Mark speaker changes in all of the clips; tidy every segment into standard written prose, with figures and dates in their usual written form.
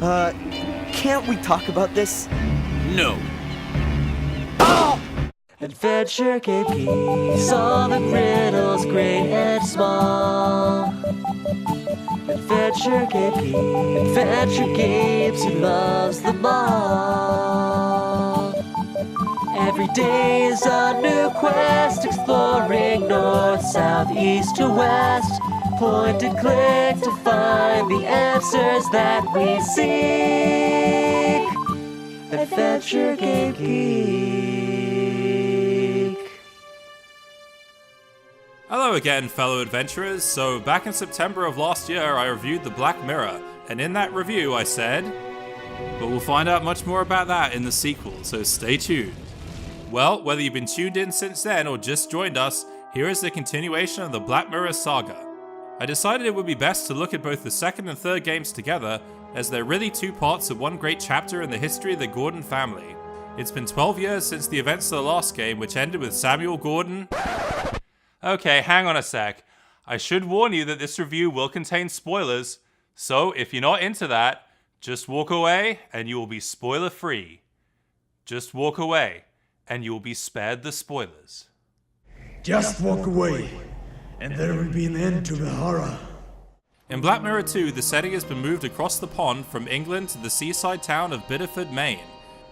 Speaker 1: Can't we talk about this?
Speaker 2: No.
Speaker 3: Adventure Game Geek, solving riddles great and small. Adventure Game Geek, adventure games, he loves them all. Every day is a new quest, exploring north, south, east to west. Point and click to find the answers that we seek. Adventure Game Geek.
Speaker 4: Hello again, fellow adventurers. So back in September of last year, I reviewed The Black Mirror, and in that review I said, but we'll find out much more about that in the sequel, so stay tuned. Well, whether you've been tuned in since then or just joined us, here is the continuation of the Black Mirror saga. I decided it would be best to look at both the second and third games together, as they're really two parts of one great chapter in the history of the Gordon family. It's been 12 years since the events of the last game, which ended with Samuel Gordon. Okay, hang on a sec. I should warn you that this review will contain spoilers, so if you're not into that, just walk away and you will be spoiler free. Just walk away and you will be spared the spoilers.
Speaker 5: Just walk away, and there will be an end to the horror.
Speaker 4: In Black Mirror 2, the setting has been moved across the pond from England to the seaside town of Biddeford, Maine.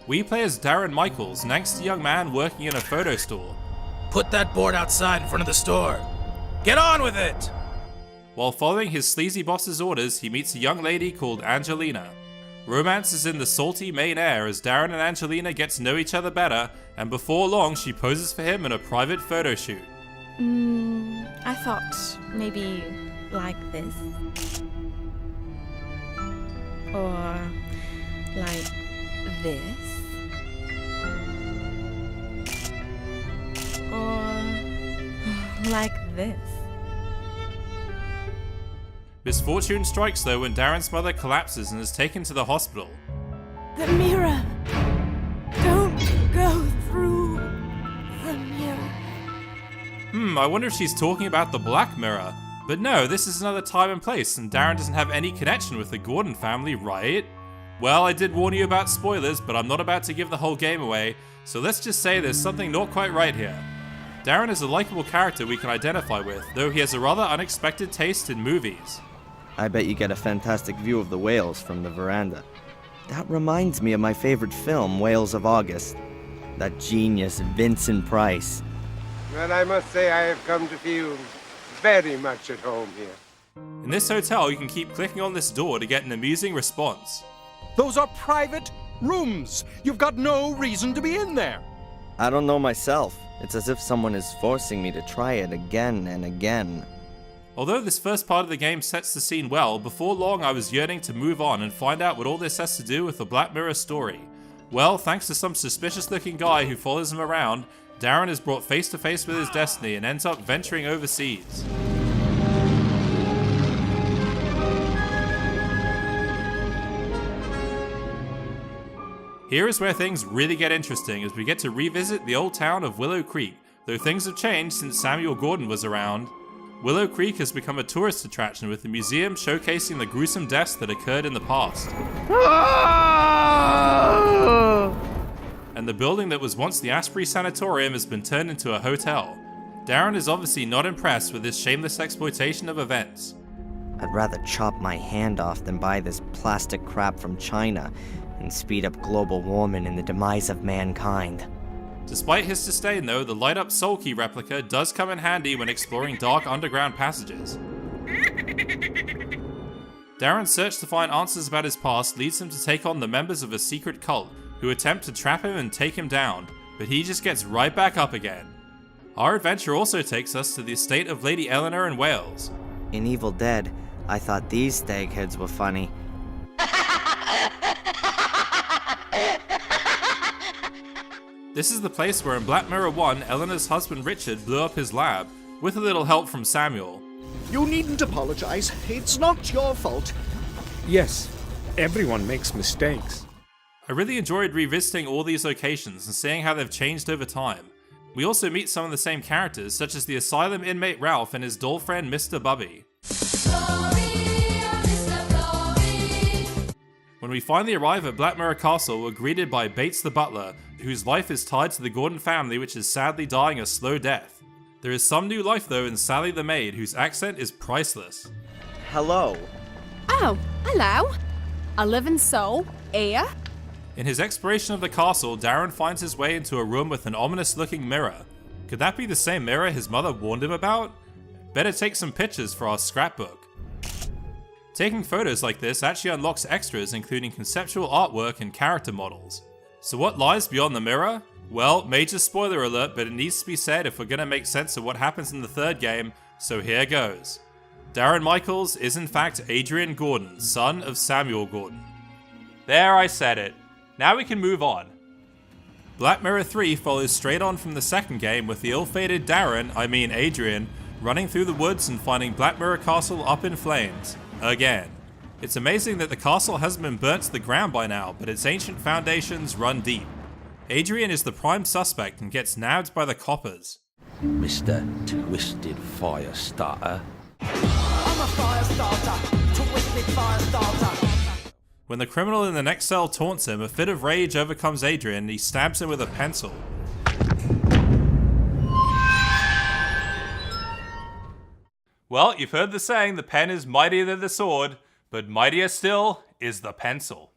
Speaker 4: We play as Darren Michaels, an angsty young man working in a photo store.
Speaker 2: Put that board outside in front of the store. Get on with it!
Speaker 4: While following his sleazy boss's orders, he meets a young lady called Angelina. Romance is in the salty Maine air as Darren and Angelina get to know each other better, and before long she poses for him in a private photo shoot.
Speaker 6: I thought maybe like this. Or like this. Or like this.
Speaker 4: Misfortune strikes though when Darren's mother collapses and is taken to the hospital.
Speaker 6: The mirror! Don't go through the mirror.
Speaker 4: I wonder if she's talking about the Black Mirror. But no, this is another time and place, and Darren doesn't have any connection with the Gordon family, right? Well, I did warn you about spoilers, but I'm not about to give the whole game away, so let's just say there's something not quite right here. Darren is a likable character we can identify with, though he has a rather unexpected taste in movies.
Speaker 1: I bet you get a fantastic view of the whales from the veranda. That reminds me of my favorite film, Whales of August. That genius Vincent Price.
Speaker 7: Well, I must say I have come to feel very much at home here.
Speaker 4: In this hotel, you can keep clicking on this door to get an amusing response.
Speaker 8: Those are private rooms. You've got no reason to be in there.
Speaker 1: I don't know myself. It's as if someone is forcing me to try it again and again.
Speaker 4: Although this first part of the game sets the scene well, before long I was yearning to move on and find out what all this has to do with the Black Mirror story. Well, thanks to some suspicious looking guy who follows him around, Darren is brought face to face with his destiny and ends up venturing overseas. Here is where things really get interesting as we get to revisit the old town of Willow Creek, though things have changed since Samuel Gordon was around. Willow Creek has become a tourist attraction with a museum showcasing the gruesome deaths that occurred in the past. And the building that was once the Asprey Sanatorium has been turned into a hotel. Darren is obviously not impressed with this shameless exploitation of events.
Speaker 1: I'd rather chop my hand off than buy this plastic crap from China and speed up global warming and the demise of mankind.
Speaker 4: Despite his disdain though, the light-up Soul Key replica does come in handy when exploring dark underground passages. Darren's search to find answers about his past leads him to take on the members of a secret cult, who attempt to trap him and take him down, but he just gets right back up again. Our adventure also takes us to the estate of Lady Eleanor in Wales.
Speaker 1: In Evil Dead, I thought these stagheads were funny.
Speaker 4: This is the place where in Black Mirror 1, Eleanor's husband Richard blew up his lab, with a little help from Samuel.
Speaker 8: You needn't apologize. It's not your fault.
Speaker 7: Yes, everyone makes mistakes.
Speaker 4: I really enjoyed revisiting all these locations and seeing how they've changed over time. We also meet some of the same characters, such as the asylum inmate Ralph and his doll friend Mr. Bubby. When When we finally arrive at Black Mirror Castle, we're greeted by Bates the butler, whose life is tied to the Gordon family, which is sadly dying a slow death. There is some new life though in Sally the maid, whose accent is priceless.
Speaker 1: Hello.
Speaker 9: Oh, hello. A living soul, here?
Speaker 4: In his exploration of the castle, Darren finds his way into a room with an ominous-looking mirror. Could that be the same mirror his mother warned him about? Better take some pictures for our scrapbook. Taking photos like this actually unlocks extras including conceptual artwork and character models. So what lies beyond the mirror? Well, major spoiler alert, but it needs to be said if we're gonna make sense of what happens in the third game, so here goes. Darren Michaels is in fact Adrian Gordon, son of Samuel Gordon. There, I said it. Now we can move on. Black Mirror 3 follows straight on from the second game with the ill-fated Adrian, running through the woods and finding Black Mirror Castle up in flames. Again. It's amazing that the castle hasn't been burnt to the ground by now, but its ancient foundations run deep. Adrian is the prime suspect and gets nabbed by the coppers.
Speaker 10: Mr. Twisted Fire Starter.
Speaker 3: I'm a fire starter, twisted fire starter.
Speaker 4: When the criminal in the next cell taunts him, a fit of rage overcomes Adrian and he stabs him with a pencil. Well, you've heard the saying, the pen is mightier than the sword, but mightier still is the pencil.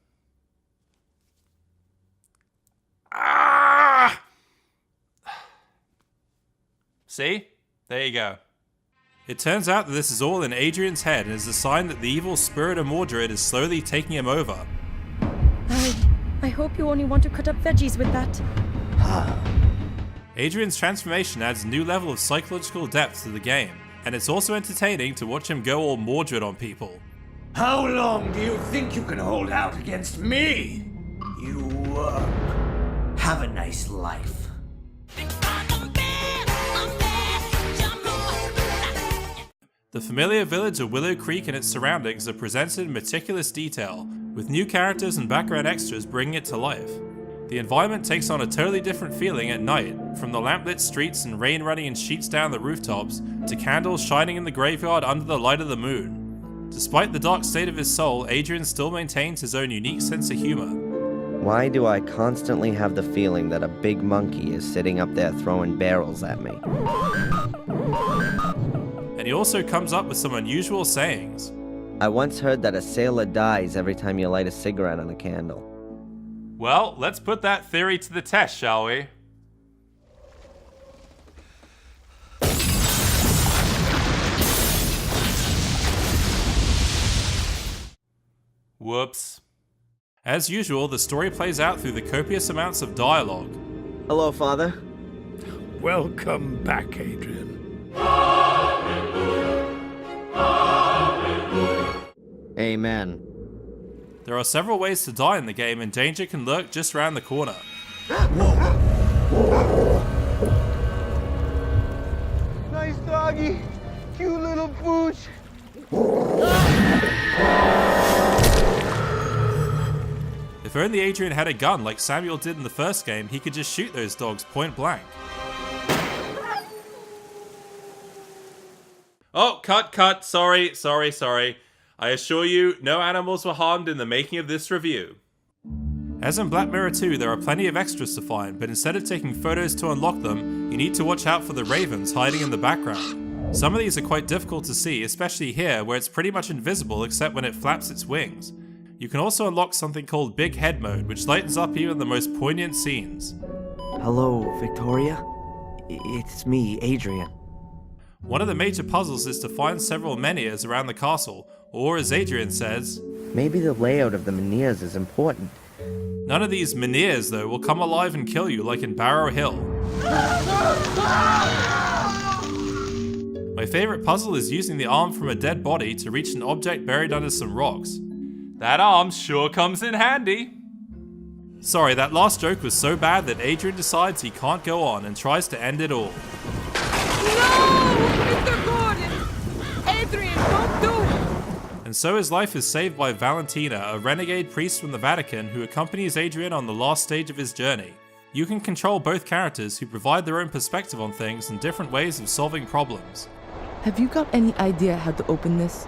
Speaker 4: Ah! See? There you go. It turns out that this is all in Adrian's head and is a sign that the evil spirit of Mordred is slowly taking him over.
Speaker 6: I hope you only want to cut up veggies with that.
Speaker 4: Adrian's transformation adds a new level of psychological depth to the game, and it's also entertaining to watch him go all Mordred on people.
Speaker 8: How long do you think you can hold out against me? You, have a nice life.
Speaker 4: The familiar village of Willow Creek and its surroundings are presented in meticulous detail, with new characters and background extras bringing it to life. The environment takes on a totally different feeling at night, from the lamplit streets and rain running in sheets down the rooftops, to candles shining in the graveyard under the light of the moon. Despite the dark state of his soul, Adrian still maintains his own unique sense of humor.
Speaker 1: Why do I constantly have the feeling that a big monkey is sitting up there throwing barrels at me?
Speaker 4: And he also comes up with some unusual sayings.
Speaker 1: I once heard that a sailor dies every time you light a cigarette on a candle.
Speaker 4: Well, let's put that theory to the test, shall we? Whoops. As usual, the story plays out through the copious amounts of dialogue.
Speaker 1: Hello, Father.
Speaker 5: Welcome back, Adrian.
Speaker 1: Amen.
Speaker 4: There are several ways to die in the game, and danger can lurk just around the corner.
Speaker 7: Nice doggy. Cute little pooch.
Speaker 4: If only Adrian had a gun like Samuel did in the first game, he could just shoot those dogs point blank. Oh, cut, sorry. I assure you, no animals were harmed in the making of this review. As in Black Mirror 2, there are plenty of extras to find, but instead of taking photos to unlock them, you need to watch out for the ravens hiding in the background. Some of these are quite difficult to see, especially here, where it's pretty much invisible except when it flaps its wings. You can also unlock something called Big Head Mode, which lightens up even the most poignant scenes.
Speaker 1: Hello, Victoria? It's me, Adrian.
Speaker 4: One of the major puzzles is to find several menhirs around the castle, or as Adrian says,
Speaker 1: Maybe the layout of the menhirs is important.
Speaker 4: none of these menhirs, though, will come alive and kill you like in Barrow Hill. My favorite puzzle is using the arm from a dead body to reach an object buried under some rocks. That arm sure comes in handy. Sorry, that last joke was so bad that Adrian decides he can't go on and tries to end it all.
Speaker 6: No! Mr. Gordon! Adrian, don't do it!
Speaker 4: And so his life is saved by Valentina, a renegade priest from the Vatican who accompanies Adrian on the last stage of his journey. You can control both characters who provide their own perspective on things and different ways of solving problems.
Speaker 11: Have you got any idea how to open this?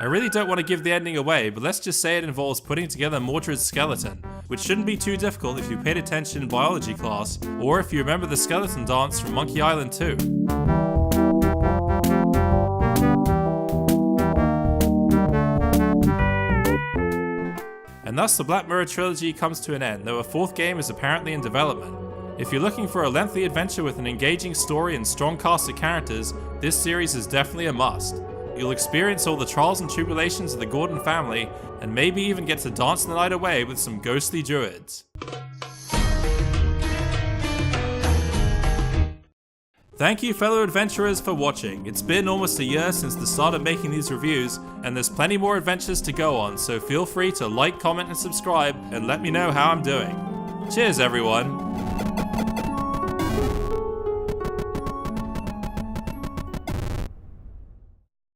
Speaker 4: I really don't want to give the ending away, but let's just say it involves putting together Mordred's skeleton, which shouldn't be too difficult if you paid attention in biology class, or if you remember the skeleton dance from Monkey Island 2. And thus the Black Mirror trilogy comes to an end, though a fourth game is apparently in development. If you're looking for a lengthy adventure with an engaging story and strong cast of characters, this series is definitely a must. You'll experience all the trials and tribulations of the Gordon family, and maybe even get to dance the night away with some ghostly druids. Thank you, fellow adventurers, for watching. It's been almost a year since the start of making these reviews, and there's plenty more adventures to go on, so feel free to like, comment, and subscribe, and let me know how I'm doing. Cheers, everyone!